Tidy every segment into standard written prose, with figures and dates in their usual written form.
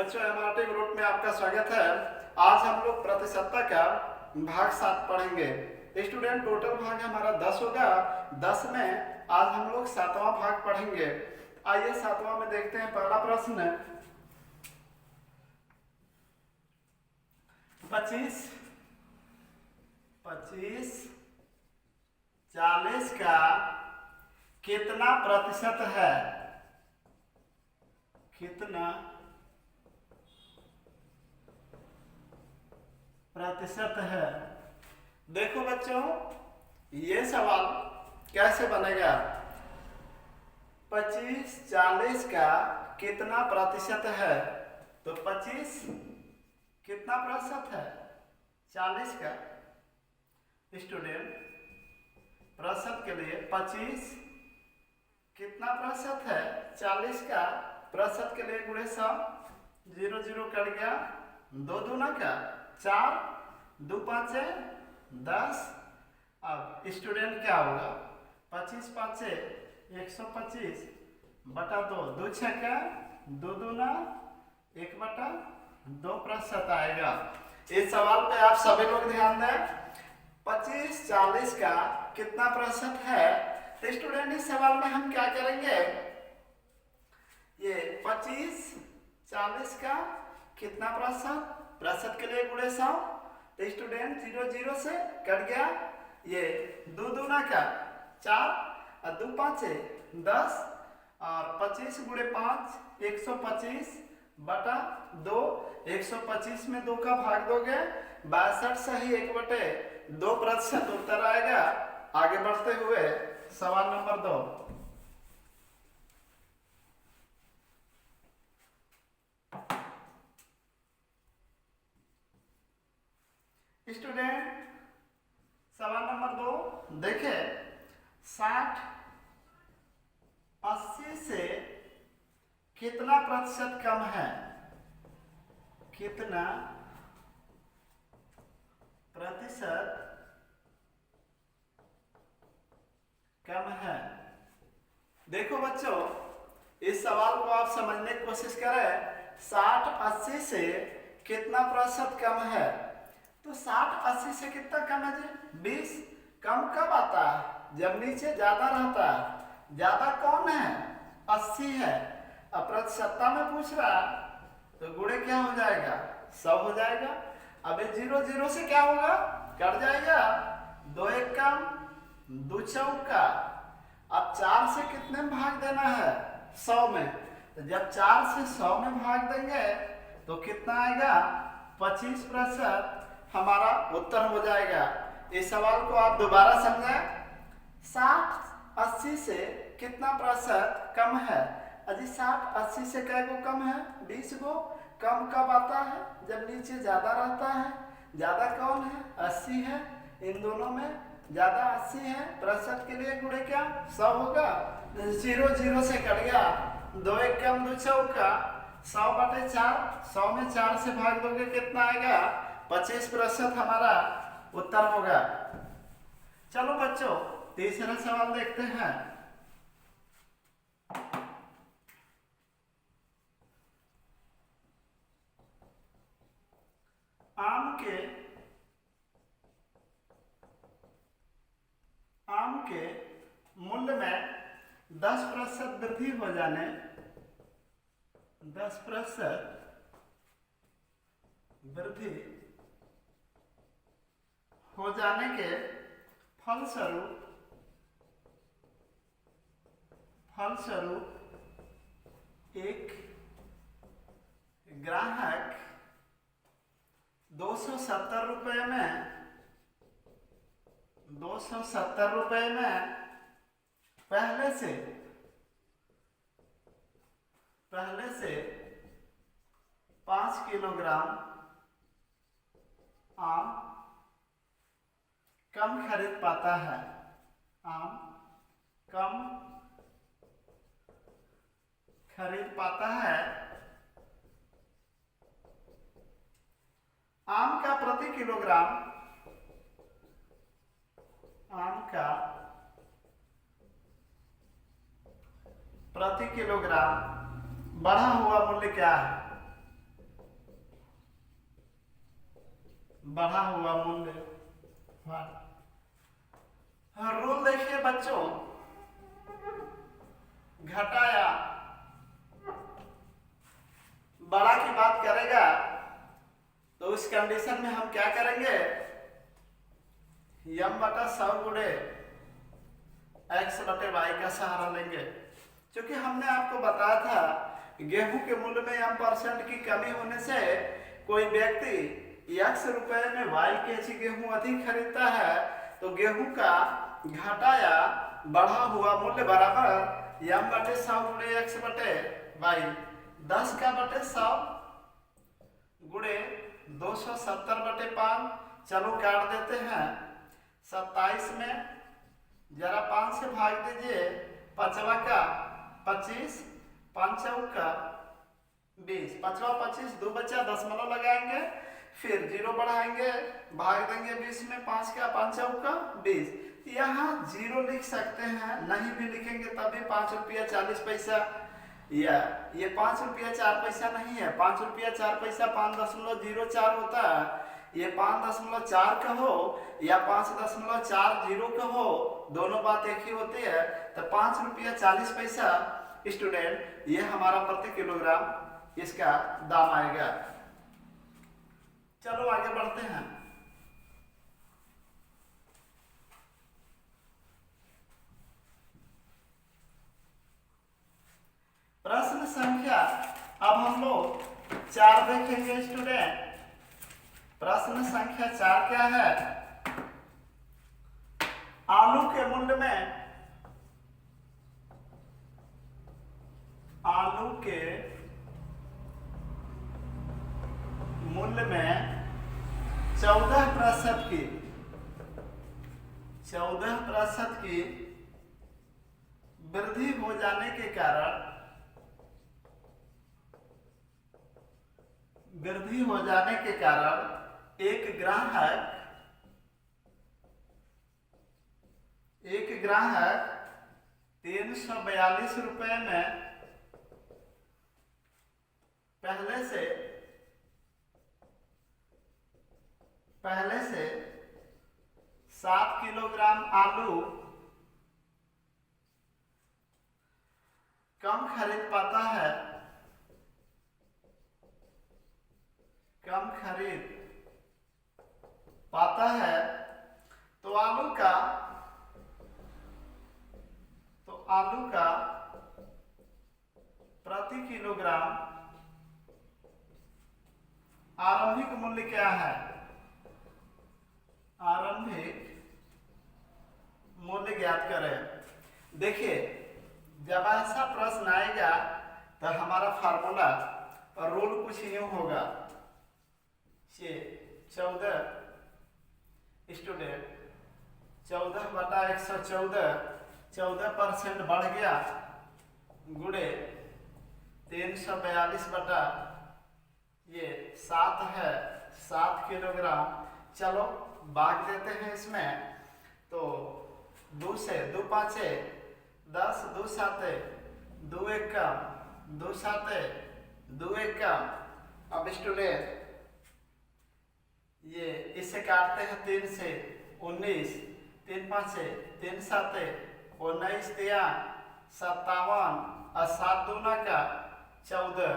बच्चों MRT group में आपका स्वागत है। आज हम लोग प्रतिशतता का भाग 7 पढ़ेंगे। स्टूडेंट टोटल भाग हमारा 10 होगा। 10 में आज हम लोग 7वां भाग पढ़ेंगे। आइए 7वां में देखते हैं। पहला प्रश्न 25 40 का कितना प्रतिशत है? कितना प्रतिशत है? देखो बच्चों, ये सवाल कैसे बनेगा। 25 40 का कितना प्रतिशत है? तो 25 कितना प्रतिशत है? 40 का। स्टूडेंट प्रतिशत के लिए 25 कितना प्रतिशत है? 40 का। प्रतिशत के लिए गुणे 100, 0 0 कट गया। 2 दूना का 4, 2 5 10। अब स्टूडेंट क्या होगा? 25 5 125 बटा 2, 2 6 का 2 दूना 1 बटा 2 प्रतिशत आएगा। इस सवाल पे आप सभी लोग ध्यान दें। 25 40 का कितना प्रतिशत है? तो स्टूडेंट इस सवाल में हम क्या करेंगे, ये 25 40 का कितना प्रतिशत? प्रतिशत के लिए गुणे 100। तो स्टूडेंट 0 0 से कट गया। ये 2 दूना का 4 और 2 5 10 और 25 गुणे 5 125 बटा 2। 125 में 2 का भाग दोगे 62 सही 1 बटे 2 प्रतिशत उत्तर आएगा। आगे बढ़ते हुए सवाल नंबर 2। स्टूडेंट सवाल नंबर 2 देखे। 60 80 से कितना प्रतिशत कम है? कितना प्रतिशत कम है? देखो बच्चों, इस सवाल को आप समझने की कोशिश करें। 60 80 से कितना प्रतिशत कम है? तो 60 80 से कितना कम है जी? 20। कम कब आता है? जब नीचे ज्यादा रहता है। ज्यादा कौन है? 80 है। अब प्रतिशतता में पूछ रहा तो गुणे क्या हो जाएगा? 100 हो जाएगा। अब 0 0 से क्या होगा? कट जाएगा। 2 1 कम 2 चौका। अब 4 से कितने में भाग देना है? 100 में। तो जब 4 से 100 में भाग देंगे तो कितना आएगा? 25% हमारा उत्तर हो जाएगा। इस सवाल को आप दोबारा समझें। 60 80 से कितना प्रतिशत कम है? अजी 60 80 से कै गो कम है? 20 गो। कम कब आता है? जब नीचे ज्यादा रहता है। ज्यादा कौन है? 80 है। इन दोनों में ज्यादा 80 है। प्रतिशत के लिए गुणे क्या? 100 होगा। 0 0 से कट गया। 2 1 कम 2 चौका। 100 बटे 4। 100 में 4 से भाग दोगे कितना आएगा? 25% हमारा उत्तर होगा। चलो बच्चों तीसरा सवाल देखते हैं। आम के मूल्य में 10% वृद्धि हो जाने 10% वृद्धि हो जाने के फलस्वरूप एक ग्राहक 270 रुपये में 270 रुपये में पहले से 5 किलोग्राम आम कम खरीद पाता है। आम कम खरीद पाता है। आम का प्रति किलोग्राम आम का प्रति किलोग्राम बढ़ा हुआ मूल्य क्या है? बढ़ा हुआ मूल्य। रूल देखिए बच्चों, घटाया बड़ा की बात करेगा तो उस कंडीशन में हम क्या करेंगे, यम बटा 100 गुणे एक्स बटे वाई का सहारा लेंगे। क्योंकि हमने आपको बताया था गेहूं के मूल्य में यम % की कमी होने से कोई व्यक्ति x रुपए में वाई केजी गेहूं अधिक खरीदता है, तो गेहूं का घटाया बढ़ा हुआ मूल्य बराबर यम बटे 100 गुणे एक्स बटे वाई। 10 का बटे 100 गुणे 270 बटे 5। चलो काट देते हैं। 27 में जरा 5 से भाग दीजिए, 5वां का 25, 5 का 20, 5वां 25, 2 बचा, दशमलव लगाएंगे, फिर 0 बढ़ाएंगे, भाग देंगे 20 में, 5 का 5 का 20। यहाँ 0 लिख सकते हैं, नहीं भी लिखेंगे तब भी 5 रुपया 40 पैसा। या ये 5 रुपया 4 पैसा नहीं है, 5 रुपया 4 पैसा 5.04 होता है। ये 5.4 कहो या 5.40 कहो, दोनों बात एक ही होती है। तो 5 रुपया 40 पैसा स्टूडेंट ये हमारा प्रति किलोग्राम इसका दाम आएगा। चलो आगे बढ़ते हैं। प्रश्न संख्या अब हम लोग 4 देखेंगे स्टूडेंट। प्रश्न संख्या 4 क्या है, आलू के मूल्य में, आलू के मूल्य में 14% की 14% की वृद्धि हो जाने के कारण, वृद्धि हो जाने के कारण एक ग्राहक 342 रुपए में पहले से 7 किलोग्राम आलू कम खरीद पाता है, कम खरीद पाता है, तो आलू का प्रति किलोग्राम आरंभिक मूल्य क्या है, आरंभिक मूल्य ज्ञात करें। देखिए जब ऐसा प्रश्न आएगा तो हमारा फार्मूला और रूल कुछ यूं होगा, 14 स्टूडेंट 14 बटा 114, 14% बढ़ गया, गुणे 342 बटा ये 7 है, 7 किलोग्राम। चलो भाग देते हैं इसमें, तो 2 से 2 5 10, 2 7 2 1 कम, 2 7 2 1 कम। अब स्टूडेंट ये इसे काटते हैं 3 से 19, 3 5 3 7 19 3 57 और 7 दूना का 14,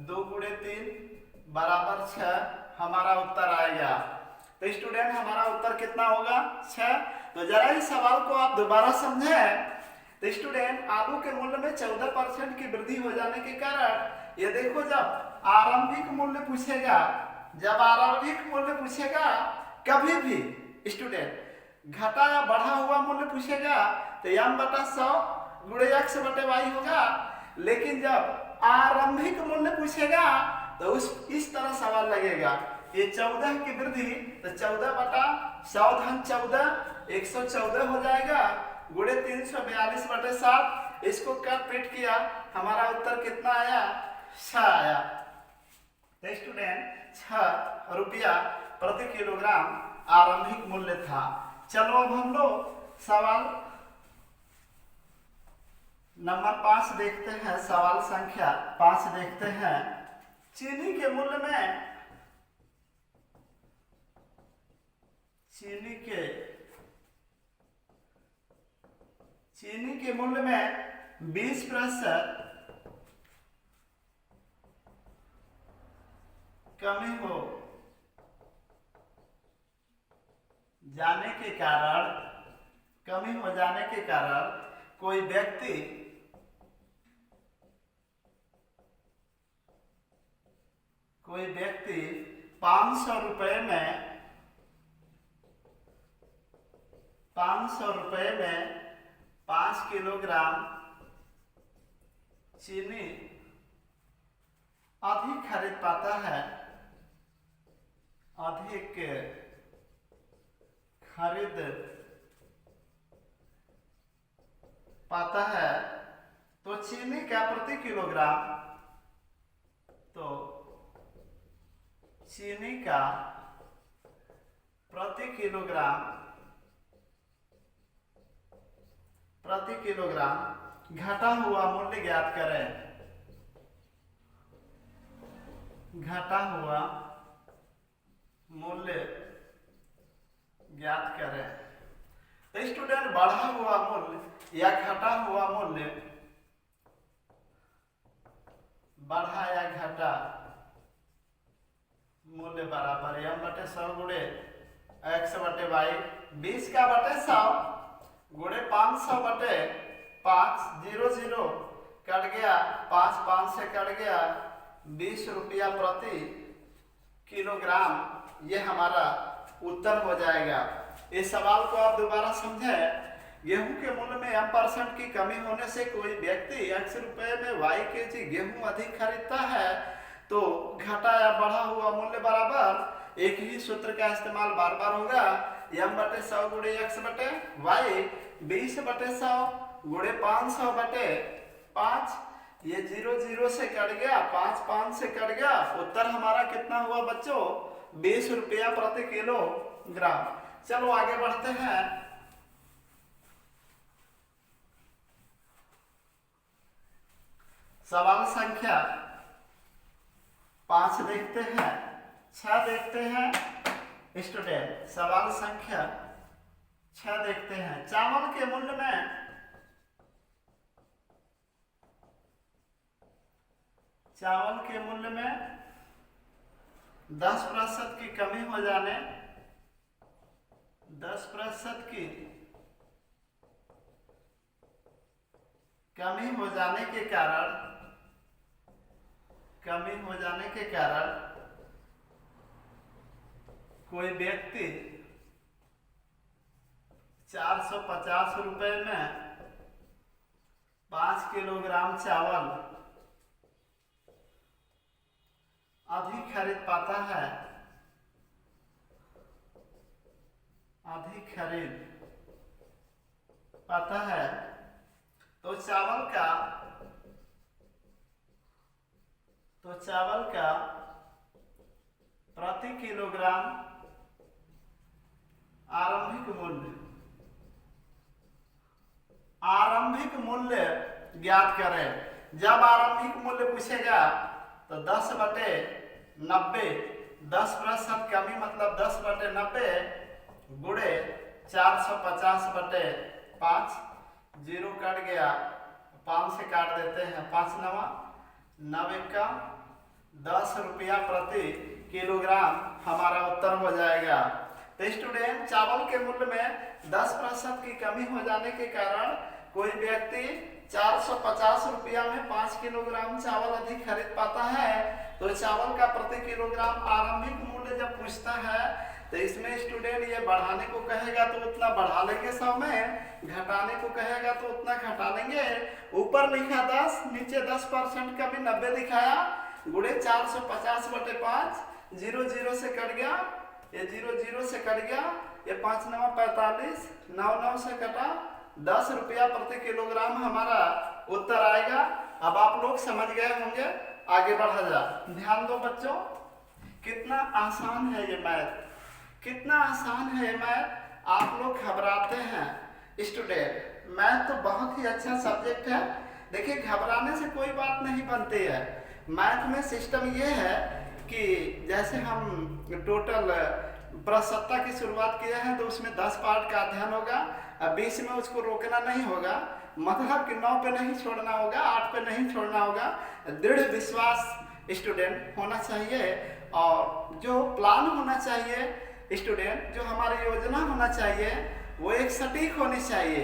2 गुणे 3 बराबर 6 हमारा उत्तर आएगा। तो स्टूडेंट हमारा उत्तर कितना होगा, 6। तो जरा इस सवाल को आप दोबारा समझें। तो स्टूडेंट आलू के मूल्य में 14% की वृद्धि हो जाने के कारण, ये देखो जब आरंभिक मूल्य पूछेगा, जब आरंभिक मूल्य पूछेगा कभी भी स्टूडेंट घटा या बढ़ा हुआ मूल्य पूछेगा तो m बटा 100 गुणे x बटे y होगा। लेकिन जब आरंभिक मूल्य पूछेगा तो इस तरह सवाल लगेगा, ये 14 की वृद्धि तो 14 बटा 100 धन 14 114 हो जाएगा, गुणे 342 बटे 7। इसको कट पीट किया, हमारा उत्तर कितना आया, 6 आया। तो स्टूडेंट 6 रुपया प्रति किलोग्राम आरंभिक मूल्य था। चलो अब हम लोग सवाल नंबर 5 देखते हैं। सवाल संख्या 5 देखते हैं। चीनी के मूल्य में चीनी के मूल्य में 20% कमी हो जाने के कारण कोई व्यक्ति ₹500 में 5 किलोग्राम चीनी अधिक खरीद पाता है, तो चीनी का प्रति किलोग्राम घटा हुआ मूल्य ज्ञात करें। तो स्टूडेंट, बढ़ा हुआ मूल्य या घटा हुआ मूल्य, बढ़ा या घटा मूल्य बराबर m/100 गुणे x/y, 20 का बटे 100 गुणे 500/5, 0 कट गया, 5 से कट गया, 20 रुपया प्रति किलोग्राम, ये हमारा उत्तर हो जाएगा। इस सवाल को आप दोबारा समझें। गेहूं के मूल्य में m% की कमी होने से कोई व्यक्ति x रुपए में y केजी गेहूं अधिक खरीदता है, तो घटा या बढ़ा हुआ मूल्य बराबर एक ही सूत्र का इस्तेमाल बार बार होगा, m/100 गुणे x/y, 20/100 गुणे 500/5, ये 0 से कट गया, 5 से कट गया, उत्तर हमारा कितना हुआ बच्चों? 20 रुपया प्रति किलोग्राम। चलो आगे बढ़ते हैं। सवाल संख्या 5 देखते हैं, 6 देखते हैं स्टूडेंट। सवाल संख्या 6 देखते हैं। चावल के मूल्य में 10% की कमी हो जाने 10% की कमी हो जाने के कारण कोई व्यक्ति 450 रुपए में 5 किलोग्राम चावल अधिक खरीद पाता है, तो चावल का प्रति किलोग्राम आरंभिक मूल्य ज्ञात करें। जब आरंभिक मूल्य पूछेगा तो 10/90, 10% कमी मतलब 10/90 गुणे 450/5, 0 कट गया, 5 से काट देते हैं, 5 9 9 का 10 रुपया प्रति किलोग्राम हमारा उत्तर हो जाएगा। तो स्टूडेंट, चावल के मूल्य में 10% की कमी हो जाने के कारण कोई व्यक्ति 450 रुपया में 5 किलोग्राम चावल अधिक खरीद पाता है, तो चावल का प्रति किलोग्राम आरंभिक मूल्य जब पूछता है तो इसमें स्टूडेंट ये बढ़ाने को कहेगा तो उतना बढ़ा लेंगे 100 में, घटाने को कहेगा तो उतना घटा लेंगे। ऊपर लिखा 10, नीचे 10% कमी 90 दिखाया, गुणे 450/5, 0 से कट गया, ये 0 से कट गया, ये 5 9 45, 9 से कटा, 10 रुपया प्रति किलोग्राम हमारा उत्तर आएगा। अब आप लोग समझ गए होंगे, आगे बढ़ा जा। ध्यान दो बच्चों, कितना आसान है ये मैथ, कितना आसान है ये मैथ। आप लोग घबराते हैं स्टूडेंट, मैथ तो बहुत ही अच्छा सब्जेक्ट है। देखिए, घबराने से कोई बात नहीं बनती है। मैथ में सिस्टम ये है कि जैसे हम टोटल प्रसन्नता की शुरुआत किया है तो उसमें 10 पार्ट का अध्ययन होगा। अब 20 में उसको रोकना नहीं होगा, मतलब कि 9 पे नहीं छोड़ना होगा, 8 पे नहीं छोड़ना होगा। दृढ़ विश्वास स्टूडेंट होना चाहिए और जो प्लान होना चाहिए स्टूडेंट, जो हमारी योजना होना चाहिए वो एक सटीक होनी चाहिए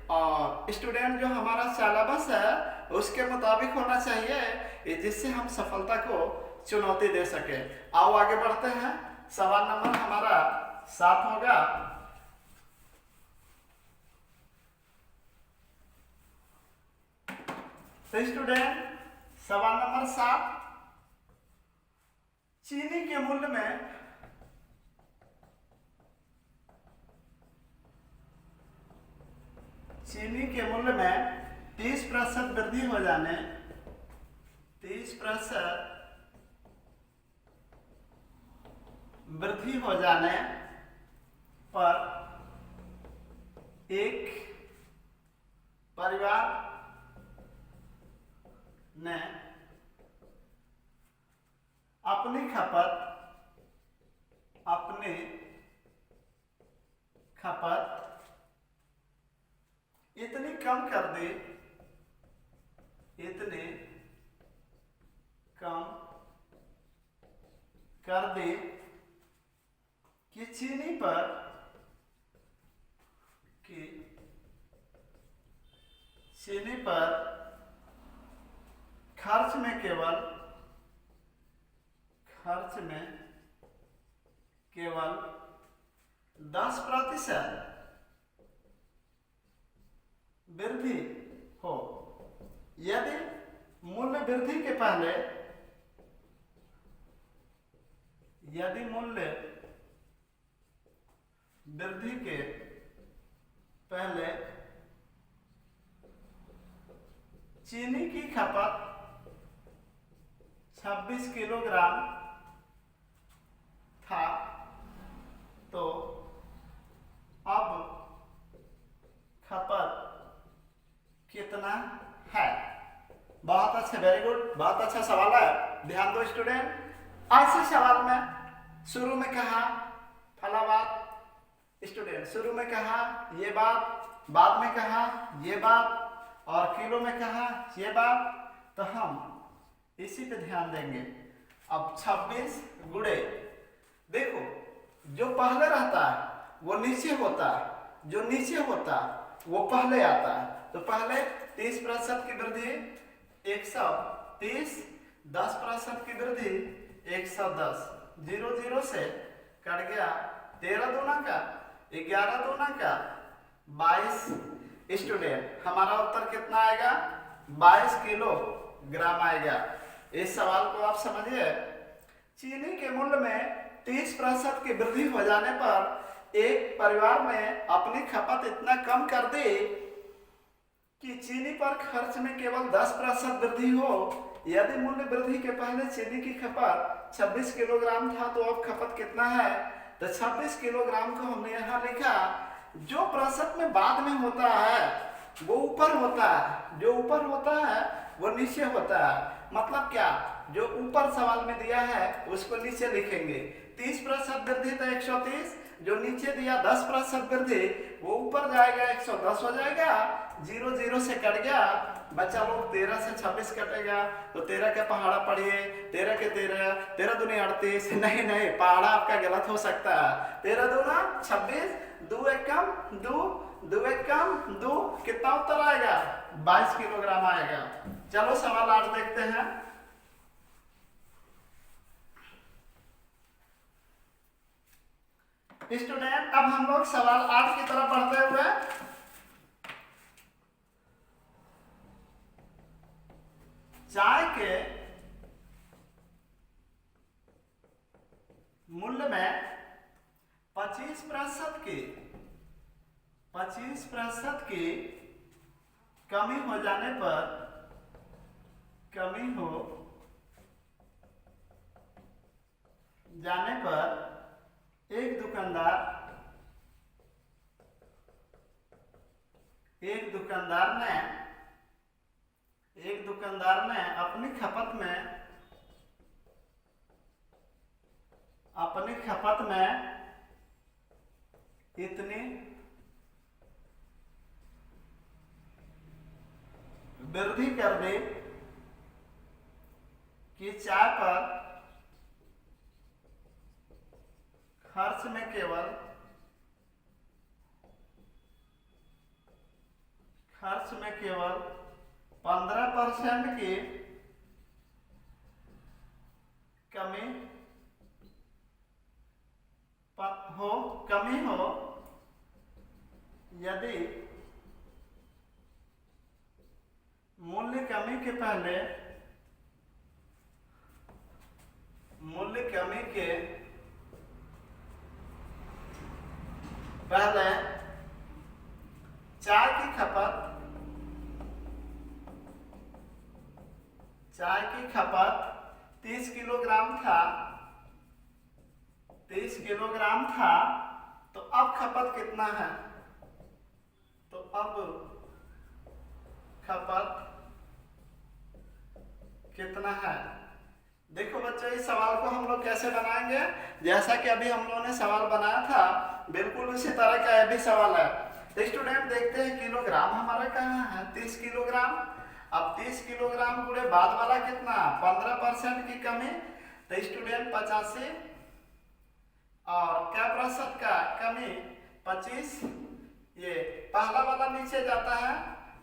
और स्टूडेंट जो हमारा सिलेबस है उसके मुताबिक होना चाहिए जिससे हम सफलता को चुनौती दे सके। आओ आगे बढ़ते हैं। सवाल नंबर हमारा 7 होगा। तो स्टूडेंट सवाल नंबर 7, चीनी के मूल्य में चीनी के मूल्य में 30% वृद्धि हो जाने 30% वृद्धि हो जाने पर एक परिवार ने अपनी खपत इतनी कम कर दी कि चीनी पर खर्च में केवल 10% वृद्धि हो। यदि मूल्य वृद्धि के पहले चीनी की खपत 26 किलोग्राम था तो अब खपत कितना है? बहुत अच्छा, वेरी गुड, बहुत अच्छा सवाल है। ध्यान दो स्टूडेंट। ऐसे सवाल में शुरू में कहा फला बात, स्टूडेंट शुरू में कहा ये बात, बाद में कहा ये बात और किलो में कहा ये बात, तो हम इसी पे ध्यान देंगे। अब 26 गुणे, देखो जो पहले रहता है वो नीचे होता है, जो नीचे होता है वो पहले आता है। तो पहले 30% की वृद्धि 130, 10% की वृद्धि 110, 0 से कट गया 13 दूना का 11 दूना का 22। स्टूडेंट हमारा उत्तर कितना आएगा? 22 किलोग्राम आएगा। इस सवाल को आप समझिए। चीनी के मूल्य में 30% की वृद्धि हो जाने पर एक परिवार ने अपनी खपत इतना कम कर दी कि चीनी पर खर्च में केवल 10% वृद्धि हो। यदि मूल्य वृद्धि के पहले चीनी की खपत 26 किलोग्राम था तो अब खपत कितना है? तो 26 किलोग्राम को हमने यहाँ लिखा। जो प्रतिशत में बाद में होता है वो ऊपर होता है, जो ऊपर होता है वो नीचे होता है। मतलब क्या? जो ऊपर सवाल में दिया है उसको नीचे लिखेंगे। 30% वृद्धि तो 130, जो नीचे दिया 10% वृद्धि वो ऊपर जाएगा 110 हो जाएगा। 0 से कट गया, बच्चा लोग 13 से 26 कटेगा तो 13 के पहाड़ा पढ़िए, 13 के 13 दूनी 38। नहीं, पहाड़ा आपका गलत हो सकता है। 13 दूना 26, 2 एकम 2, 2 एकम 2, कितना उत्तर आएगा? 22 किलोग्राम आएगा। चलो सवाल 8 देखते हैं। स्टूडेंट अब हम लोग सवाल 8 की तरफ बढ़ते हुए चाय के मूल्य में 25% की कमी हो जाने पर एक दुकानदार ने अपनी खपत में इतनी वृद्धि कर दे कि चाय पर खर्च में केवल 15% की कमी हो यदि मूल्य कमी के पहले चाय की खपत 30 किलोग्राम था तो अब खपत कितना है? तो अब खपत कितना है? देखो बच्चों, इस सवाल को हम लोग कैसे बनाएंगे, जैसा कि अभी हम लोगों ने सवाल बनाया था बिल्कुल उसी तरह का यह भी सवाल है। तो स्टूडेंट देखते हैं किलोग्राम हमारा कहाँ है, 30 किलोग्राम। अब 30 किलोग्राम गुणे बाद वाला कितना, 15% की कमी, तो स्टूडेंट 85 और क्या प्रतिशत का कमी 25, ये पहला वाला नीचे जाता है,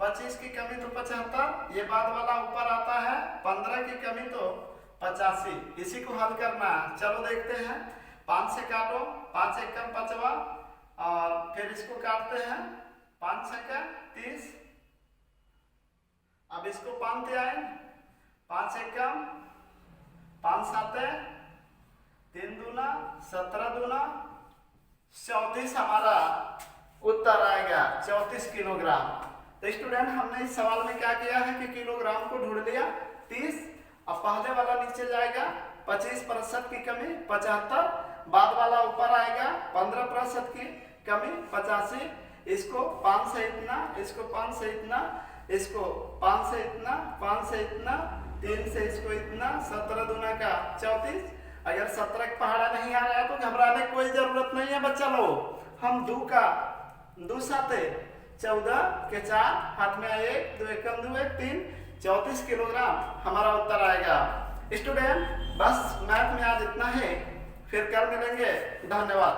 25 की कमी तो 75, ये बाद वाला ऊपर आता है, 15 की कमी तो 85। इसी को हल करना, चलो देखते हैं। 5 से काटो, 5 एकम 5वां, और फिर इसको काटते हैं, 5 छक्का 30। अब इसको 5 आए, 5 एकम 5 साते 3 दूना 17 दूना 34 हमारा उत्तर आएगा, 34 किलोग्राम। तो स्टूडेंट हमने इस सवाल में क्या किया है कि किलोग्राम को ढूंढ लिया 30, अब पहले वाला नीचे जाएगा, 25% की कमी 75, बाद वाला ऊपर आएगा, 15% की कमी 85, इसको 5 से इतना, इसको 5 से इतना, इसको 5 से इतना, 5 से इतना, 3 से इसको इतना, 17 दूना का 34। अगर 17 का पहाड़ा नहीं आ रहा है तो घबराने की कोई जरूरत नहीं है बच्चा लोग। हम 2 साते 14 के 4 हाथ में 1, 2 एकम 2 1 3, 34 किलोग्राम हमारा उत्तर आएगा। स्टूडेंट बस मैथ में आज इतना है, फिर कल मिलेंगे, धन्यवाद।